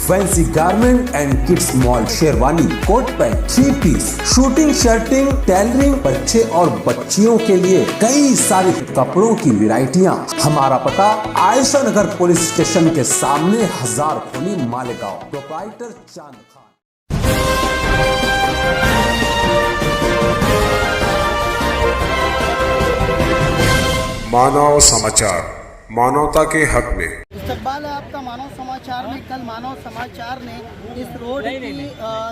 Fancy garment and kids mall, sherwani, coat pant, 3 piece, suiting, shirting, tailoring, बच्चे और बच्चियों के लिए कई सारे कपड़ों की वैरायटियां। हमारा पता आयशा नगर पुलिस स्टेशन के सामने, हजार खोली, मालेगांव। प्रोप्राइटर चांद खान। मानव समाचार, मानवता के हक में। इस्तकबाल है आपका मानव समाचार में। कल मानव समाचार ने इस रोड की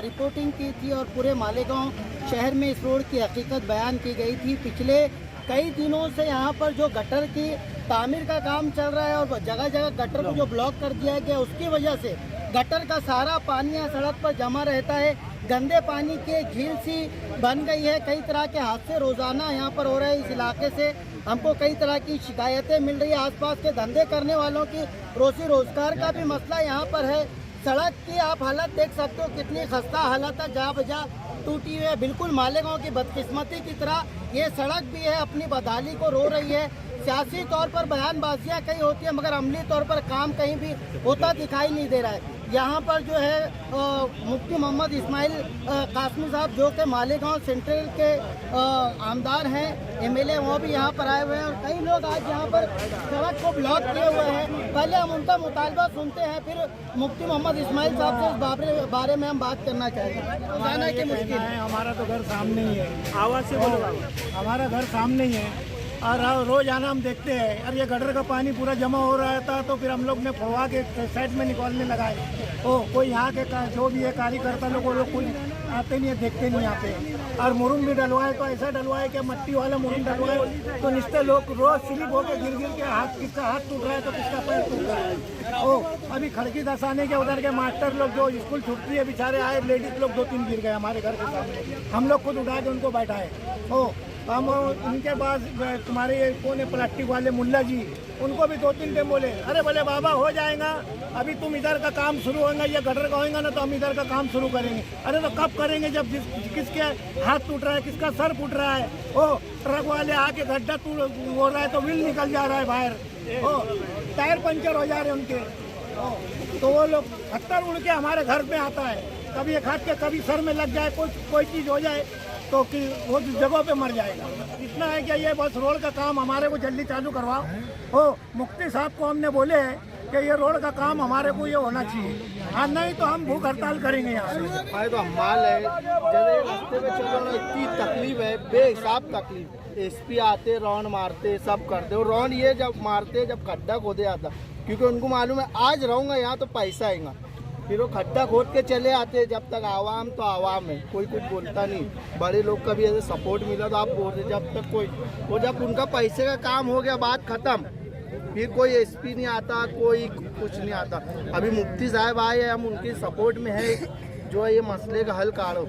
रिपोर्टिंग की थी और पूरे मालेगांव शहर में इस रोड की हकीकत बयान की गई थी। पिछले कई दिनों से यहाँ पर जो गटर की तामीर का काम चल रहा है और जगह जगह गटर को जो ब्लॉक कर दिया गया, उसकी वजह से गटर का सारा पानी यहाँ सड़क पर जमा रहता है। गंदे पानी की झील सी बन गई है। कई तरह के हादसे रोजाना यहाँ पर हो रहे हैं। इस इलाके से हमको कई तरह की शिकायतें मिल रही है। आसपास के धंधे करने वालों की रोजी रोजगार का भी मसला यहाँ पर है। सड़क की आप हालत देख सकते हो, कितनी खस्ता हालत है, जहाँ बजा टूटी हुई है। बिल्कुल मालेगांव की बदकिस्मती की तरह ये सड़क भी है, अपनी बदहाली को रो रही है। सियासी तौर पर बयानबाजियाँ कई होती है, मगर अमली तौर पर काम कहीं भी होता दिखाई नहीं दे रहा है। यहाँ पर जो है मुफ्ती मोहम्मद इस्माइल कासमी साहब, जो कि मालेगांव सेंट्रल के आमदार हैं, एमएलए, वो भी यहाँ पर आए हुए हैं और कई लोग आज यहाँ पर सड़क को ब्लॉक किए हुए हैं। पहले हम उनका मुतालबा सुनते हैं, फिर मुफ्ती मोहम्मद इस्माइल साहब से इस बारे में हम बात करना चाहेंगे। रोजाना की मुश्किल है। हमारा तो घर सामने ही है। आवाज़ से बोलो। हमारा घर सामने ही है और रोज आना हम देखते हैं। और ये गटर का पानी पूरा जमा हो रहा था, तो फिर हम लोग ने फवा के साइड में निकालने लगाए। कोई यहाँ के जो भी है कार्यकर्ता लोग, वो लोग कोई आते नहीं है, देखते नहीं आते। और मुरुम भी डलवाए तो ऐसा डलवाए कि मट्टी वाला मुरुम डलवाए तो निश्चय लोग रोज स्लिप होकर गिर गिर के हाथ, किसका हाथ टूट रहा है तो किसका पैर टूट रहा है। अभी खड़की दसाने के उधर के मास्टर लोग जो स्कूल छुट्टी है बेचारे आए, लेडीज लोग 2-3 गिर गए हमारे घर के सामने। हम लोग खुद उठा के उनको बैठाए। हम उनके पास तुम्हारे ये कौन है प्लास्टिक वाले मुल्ला जी, उनको भी 2-3 टाइम बोले, अरे बोले बाबा हो जाएगा, अभी तुम इधर का काम शुरू होगा, ये गटर का होगा ना तो हम इधर का काम शुरू करेंगे। अरे तो कब करेंगे जब किसके हाथ टूट रहा है, किसका सर फूट रहा है। ट्रक वाले आके गड्ढा हो रहा है तो व्हील निकल जा रहा है बाहर, टायर पंचर हो जा रहे हैं उनके। तो वो लोग खट्टर उड़ के हमारे घर पे आता है, कभी एक हाथ के कभी सर में लग जाए, कोई चीज़ हो जाए तो कि वो जगह पे मर जाएगा। इतना है कि ये बस रोड का काम हमारे को जल्दी चालू करवाओ। मुफ्ती साहब को हमने बोले कि ये रोड का काम हमारे को ये होना चाहिए, हाँ नहीं तो हम भूख हड़ताल करेंगे यहाँ से। तो हमाल है, जब रास्ते में चलो ना इतनी तकलीफ है, बेहिसाब तकलीफ। एसपी आते, रौन मारते, सब करते। और रौन ये जब मारते जब खड्डा खोदे आता, क्योंकि उनको मालूम है आज रहूँगा यहाँ तो पैसा आएगा। फिर वो खड्डा खोद के चले आते। जब तक आवाम तो आवाम है, कोई कुछ बोलता नहीं। बड़े लोग का भी ऐसे सपोर्ट मिला तो आप बोल रहे, जब तक कोई वो जब उनका पैसे का काम हो गया बात खत्म, फिर कोई एसपी नहीं आता, कोई कुछ नहीं आता। अभी मुफ्ती साहब आए, हम उनके सपोर्ट में है, जो है ये मसले का हल काढ़ो।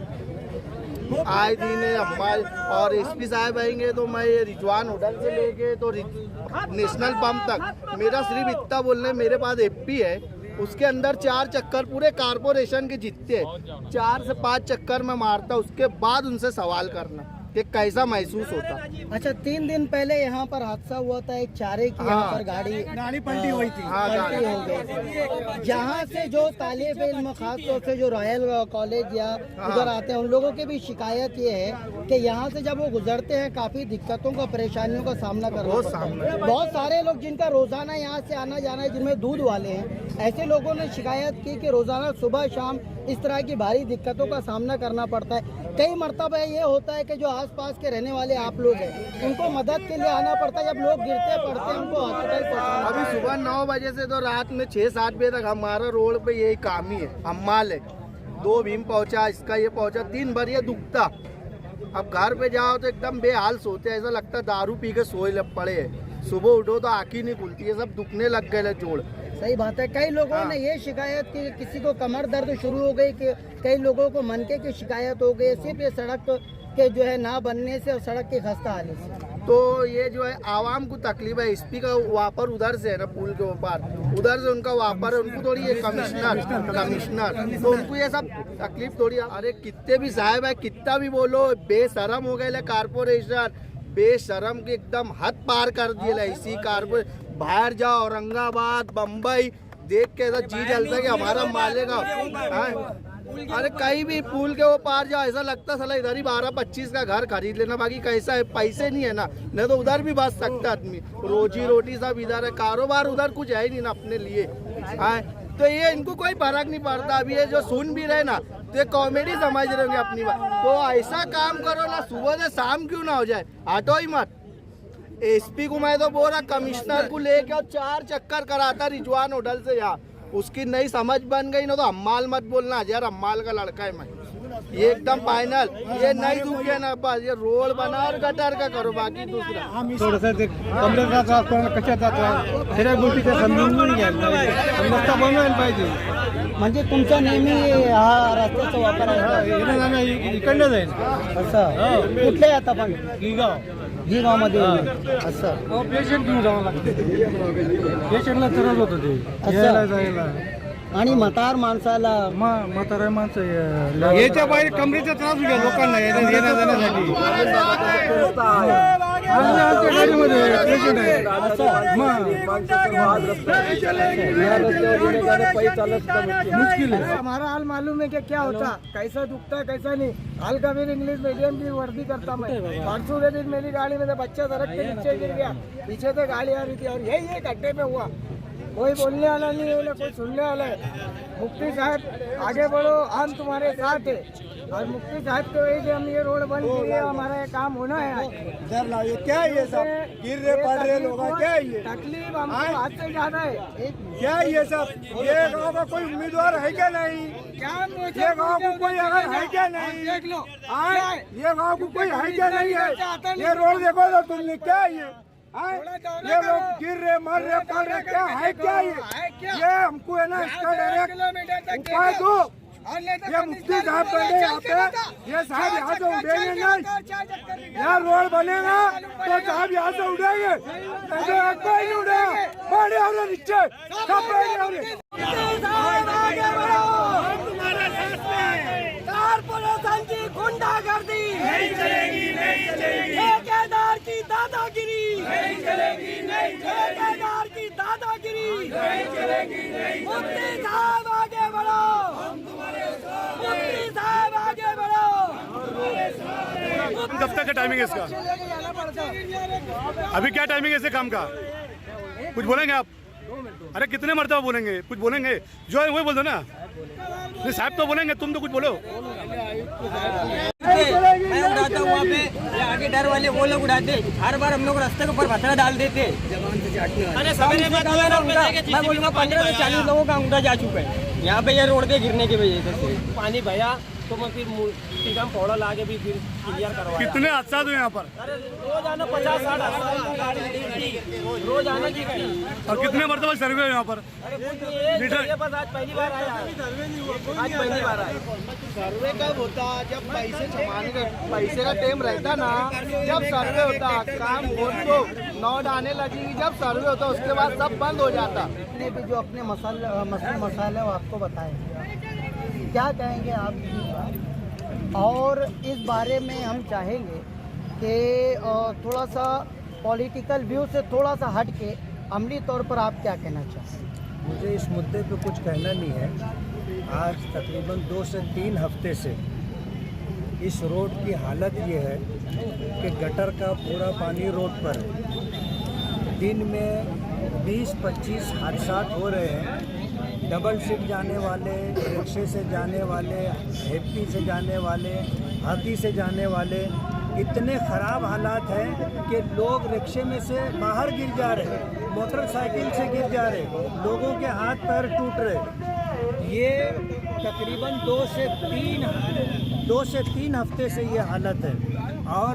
आए दिन हमारे और एसपी साहब आएंगे तो मैं ये रिजवान होटल से लेके तो नेशनल पंप तक, मेरा सिर्फ इतना बोलना है, मेरे पास एपी है, उसके अंदर 4 चक्कर पूरे कारपोरेशन के जीतते हैं। 4 से 5 चक्कर में मारता, उसके बाद उनसे सवाल करना कि कैसा महसूस होता। अच्छा, 3 दिन पहले यहाँ पर हादसा हुआ था, एक चारे की यहाँ पर गाड़ी पलटी हुई थी। पलटी हो गई थी। यहाँ से जो तालिब इल्म, खास तौर से जो रॉयल कॉलेज या उधर आते हैं, उन लोगों की भी शिकायत ये है कि यहाँ से जब वो गुजरते हैं काफी दिक्कतों का, परेशानियों का सामना करना पड़ता है। बहुत सारे लोग जिनका रोजाना यहाँ से आना जाना है, जिनमें दूध वाले हैं, ऐसे लोगों ने शिकायत की कि रोजाना सुबह शाम इस तरह की भारी दिक्कतों का सामना करना पड़ता है। कई मरतबा ये होता है कि जो आसपास के रहने वाले आप लोग हैं, उनको मदद के लिए आना पड़ता है। जब लोग गिरते पड़ते हैं, उनको हॉस्पिटल पहुंचाना। अभी सुबह 9 बजे से तो रात में 6-7 बजे तक हमारा रोड पे यही काम ही है। अम्माल है, 2 भीम पहुंचा, इसका ये पहुंचा, 3 बार ये दुखता। अब घर पे जाओ तो एकदम बेहाल सोते, ऐसा लगता दारू पी के सोए पड़े है। सुबह उठो तो आँख ही नहीं खुलती है, सब दुखने लग गए जोड़। सही बात है। कई लोगों ने ये शिकायत की, किसी को कमर दर्द शुरू हो गई, कि कई लोगों को मनके की शिकायत हो गई, सिर्फ ये सड़क के जो है ना बनने से और सड़क की खस्ता हालत से। तो ये जो है आवाम को तकलीफ है। एसपी का वापर उधर से है ना, पुल के ऊपर, उधर से उनका वापर है, उनको थोड़ी ये कमिश्नर तो उनको ये सब तकलीफ थोड़ी। अरे कितने भी साहब है, कितना भी बोलो, बेशरम हो गए कारपोरेशन, बेशरम के एकदम हद पार कर दिए। इसी कारपोरेशन बाहर जाओ, औरंगाबाद, बम्बई, देख के ऐसा जी जलता है कि हमारा मालेगा। अरे कहीं भी पुल के वो पार जाओ ऐसा लगता साला इधर ही 12-25 का घर खरीद लेना, बाकी कैसा है पैसे नहीं है ना, नहीं तो उधर भी बच सकता आदमी। रोजी रोटी सब इधर है, कारोबार उधर कुछ है ही नहीं ना अपने लिए। तो ये इनको कोई फर्क नहीं पड़ता। अभी ये जो सुन भी रहे ना तो ये कॉमेडी समझ रहे होंगे अपनी बात। तो ऐसा काम करो ना, सुबह से शाम क्यों ना हो जाए, हटो ही मत। एसपी को मैं तो बोल रहा कमिश्नर को लेके 4 चक्कर कराता रिजवान होटल से यहाँ, उसकी नई समझ बन गई ना। तो अम्माल मत बोलना यार, अम्माल का लड़का है मैं, ये एकदम फाइनल। ये नहीं दुखे ना, बस ये रोड बना और गटर का करो, बाकी दूसरा थोडंसं ते कमरेचा त्रास कोणाला कशाचा त्रास सगळ्या गोष्टीचा समजून घ्यायला रस्ता बनवायला पाहिजे. म्हणजे तुमचा नेहमी हा रस्त्याचा वापर आहे? येणं जाणं इकडनं जाईल. असं कुठले आता पण जी गावमध्ये असं पेशंट घेऊन जावं लागतं, पेशंटला त्रास होतो ते यायला जायला. आणि म्हातार माणसाला म्हातारा माणसं याच्या बाहेर कमरेचा त्रास घ्या लोकांना येण्या जाण्यासाठी. गाडीमध्ये पेशंट आहे, मुश्किल है. हमारा हाल मालूम है कि क्या होता, कैसा दुखता है कैसा नहीं। हाल का फिर इंग्लिश मीडियम की वर्दी करता मैं। परसों के दिन मेरी गाड़ी में से बच्चा सड़क के नीचे गिर गया, पीछे से गाड़ी आ रही थी और यही गड्ढे में हुआ। कोई बोलने वाला नहीं है, कोई सुनने वाला है। मुफ्ती साहब आगे बढ़ो, हम तुम्हारे साथ है। और मुफ्ती साहब के वजह से हम ये रोड बंद किए, हमारा ये काम होना है। इधर लाइए क्या है ये सब, गिर रहे पड़ रहे लोग, क्या है ये तकलीफ हमको हाथ से ज्यादा है। क्या है ये सब? ये गाँव का कोई उम्मीदवार है क्या नहीं? ये गाँव को कोई अगर है क्या नहीं? देख लो ये गाँव को कोई है क्या नहीं है? ये रोड देखो तो तुमने, क्या है ये? ये लोग गिर रहे मर रहे पड़ रहे, क्या है क्या ये हमको है ना इसका डायरेक्ट उपाय दो। ये मुफ्ती साहब बने यहाँ पे, ये साहब यहाँ से उठेंगे नहीं, यहाँ रोड बनेगा तो साहब यहाँ से उठेंगे, कोई नहीं उठेगा। बड़े हो रहे नीचे सब बड़े हो रहे। कारपोरेशन की गुंडागर्दी नहीं चलेगी, नहीं चलेगी। ठेकेदार की दादागिरी नहीं चलेगी, नहीं चलेगी। ठेकेदार की दादागिरी नहीं चलेगी, नहीं चलेगी। मुफ्ती साहब आगे बढ़ो, हम तुम्हारे साथ। मुफ्ती साहब आगे बढ़ो। कब तक का टाइमिंग है इसका? अभी क्या टाइमिंग है इसके काम का? कुछ बोलेंगे आप? अरे कितने मरतबा बोलेंगे? कुछ बोलेंगे जो है वही बोल दो ना। नहीं साहब तो बोलेंगे, तुम तो कुछ बोलो। मैं उड़ाता हूँ वहाँ पे, आगे डर वाले वो लोग उड़ाते, हर बार हम लोग रास्ते के ऊपर पत्थर डाल देते। अरे मैं बोलूँगा 15 से 40 लोगों का अंगूठा जा चुका है यहाँ पे, ये रोड पे गिरने की वजह से। पानी भया तो मैं फिर टीकम पौड़ा ला के भी फिर क्लियर करवाया। कितने हादसा हुए यहाँ पर? अरे रोज आना 50-60 गाड़ी रोज आना की गाड़ी। और कितने मरतबा सर्वे हुए यहाँ पर? ये बस आज पहली बार आया, आज पहली बार आया। सर्वे कब होता? जब पैसे जमाने का पैसे का टाइम रहता ना, जब सर्वे होता। काम वोट तो नोट आने लगेगी जब सर्वे होता, उसके बाद सब बंद हो जाता। जो अपने मसाले वो आपको बताए, क्या कहेंगे आप? और इस बारे में हम चाहेंगे कि थोड़ा सा पॉलिटिकल व्यू से थोड़ा सा हट के अमली तौर पर आप क्या कहना चाहेंगे? मुझे इस मुद्दे पे कुछ कहना नहीं है। आज तकरीबन 2 से 3 हफ्ते से इस रोड की हालत ये है कि गटर का पूरा पानी रोड पर है। दिन में 20-25 हादसा हो रहे हैं। डबल शिफ्ट जाने वाले, रिक्शे से जाने वाले, हेप्पी से जाने वाले, हाथी से जाने वाले, इतने ख़राब हालात हैं कि लोग रिक्शे में से बाहर गिर जा रहे, मोटरसाइकिल से गिर जा रहे, लोगों के हाथ पैर टूट रहे। ये तकरीबन 2 से 3 हफ्ते से ये हालत है। और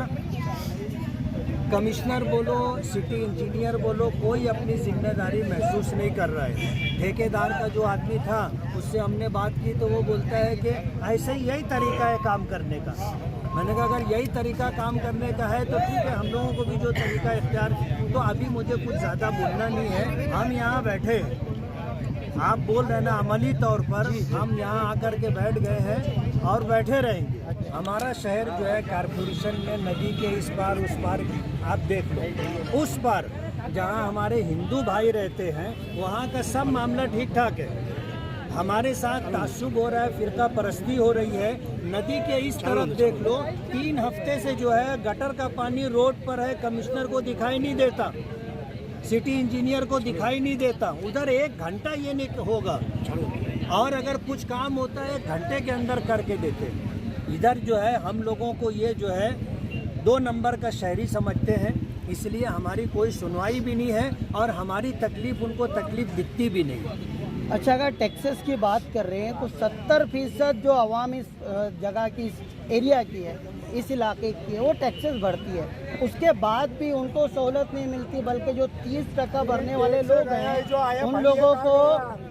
कमिश्नर बोलो, सिटी इंजीनियर बोलो, कोई अपनी जिम्मेदारी महसूस नहीं कर रहा है। ठेकेदार का जो आदमी था उससे हमने बात की तो वो बोलता है कि ऐसे ही यही तरीका है काम करने का। मैंने कहा अगर यही तरीका काम करने का है तो ठीक है, हम लोगों को भी जो तरीका इख्तियार। तो अभी मुझे कुछ ज़्यादा बोलना नहीं है, हम यहाँ बैठे, आप बोल रहे ना अमली तौर पर, हम यहाँ आकर के बैठ गए हैं और बैठे रहेंगे। हमारा शहर जो है कारपोरेशन में नदी के इस पार उस पार आप देख लो, उस पार जहां हमारे हिंदू भाई रहते हैं वहां का सब मामला ठीक ठाक है। हमारे साथ तासुब हो रहा है, फिरका परस्ती हो रही है। नदी के इस तरफ देख लो, 3 हफ्ते से जो है गटर का पानी रोड पर है, कमिश्नर को दिखाई नहीं देता, सिटी इंजीनियर को दिखाई नहीं देता। उधर 1 घंटा ये नहीं होगा, और अगर कुछ काम होता है 1 घंटे के अंदर करके देते हैं। इधर जो है हम लोगों को ये जो है 2 नंबर का शहरी समझते हैं, इसलिए हमारी कोई सुनवाई भी नहीं है और हमारी तकलीफ उनको तकलीफ दिखती भी नहीं। अच्छा, अगर टैक्सेस की बात कर रहे हैं तो 70% जो आवाम इस जगह की, इस एरिया की है, इस इलाके की है, वो टैक्सेस भरती है। उसके बाद भी उनको सहूलत नहीं मिलती, बल्कि जो 30% भरने वाले लोग हैं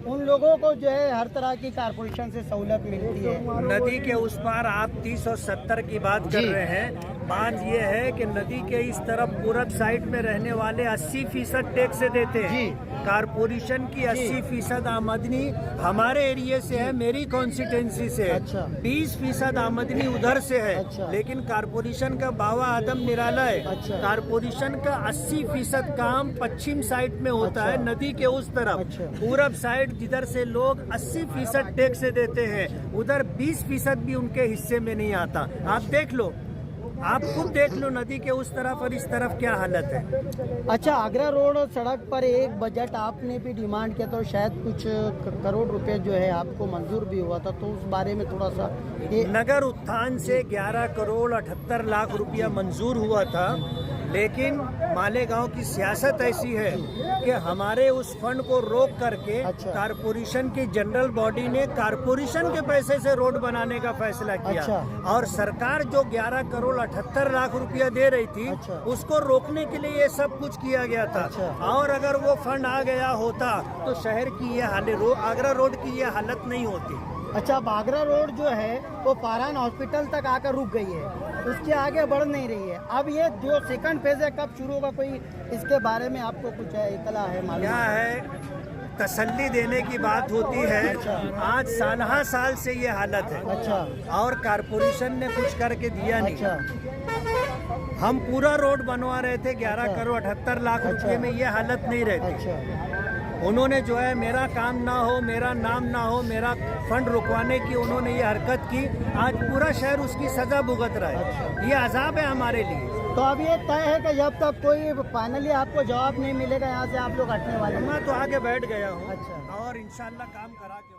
उन लोगों को जो है हर तरह की कारपोरेशन से सहूलत मिलती है। नदी के उस पार आप 30 और 70 की बात कर रहे हैं। बात ये है कि नदी के इस तरफ पूरब साइड में रहने वाले 80% टैक्स देते हैं। कारपोरेशन की 80% आमदनी हमारे एरिया से है, मेरी कॉन्स्टिट्यूंसी से है। अच्छा। 20% आमदनी उधर से है। अच्छा। लेकिन कारपोरेशन का बावा आदम निराला है। अच्छा। कारपोरेशन का 80% काम पश्चिम साइड में होता है, नदी के उस तरफ। अच्छा। पूरब साइड जिधर से लोग 80% टैक्स देते हैं, उधर 20% भी उनके हिस्से में नहीं आता। आप देख लो, आप खुद देख लो नदी के उस तरफ और इस तरफ क्या हालत है। अच्छा, आगरा रोड सड़क पर एक बजट आपने भी डिमांड किया तो शायद कुछ करोड़ रुपए जो है आपको मंजूर भी हुआ था, तो उस बारे में थोड़ा सा नगर उत्थान से 11 करोड़ 78 लाख रुपया मंजूर हुआ था, लेकिन मालेगांव की सियासत ऐसी है कि हमारे उस फंड को रोक करके अच्छा। कारपोरेशन की जनरल बॉडी ने कारपोरेशन के पैसे से रोड बनाने का फैसला किया। अच्छा। और सरकार जो 11 करोड़ 78 लाख रुपया दे रही थी, अच्छा। उसको रोकने के लिए ये सब कुछ किया गया था। अच्छा। और अगर वो फंड आ गया होता तो शहर की ये हालत, आगरा रोड की ये हालत नहीं होती। अच्छा, अब आगरा रोड जो है वो पारान हॉस्पिटल तक आकर रुक गई है, उसके आगे बढ़ नहीं रही है। अब ये जो सेकंड फेज है कब शुरू होगा, कोई इसके बारे में आपको कुछ इतला है, मालूम क्या है? तसल्ली देने की बात होती है। आज साल से ये हालत है। अच्छा। और कारपोरेशन ने कुछ करके दिया नहीं। अच्छा। हम पूरा रोड बनवा रहे थे 11 करोड़ 78 लाख रुपए में, ये हालत नहीं रहती। अच्छा। उन्होंने जो है मेरा काम ना हो, मेरा नाम ना हो, मेरा फंड रुकवाने की उन्होंने ये हरकत की। आज पूरा शहर उसकी सजा भुगत रहा है। ये अजाब है हमारे लिए। तो अब ये तय है कि जब तक कोई फाइनली आपको जवाब नहीं मिलेगा यहाँ से आप लोग हटने वाले हैं। मैं तो आगे बैठ गया हूँ। अच्छा। और इंशाल्लाह काम करा के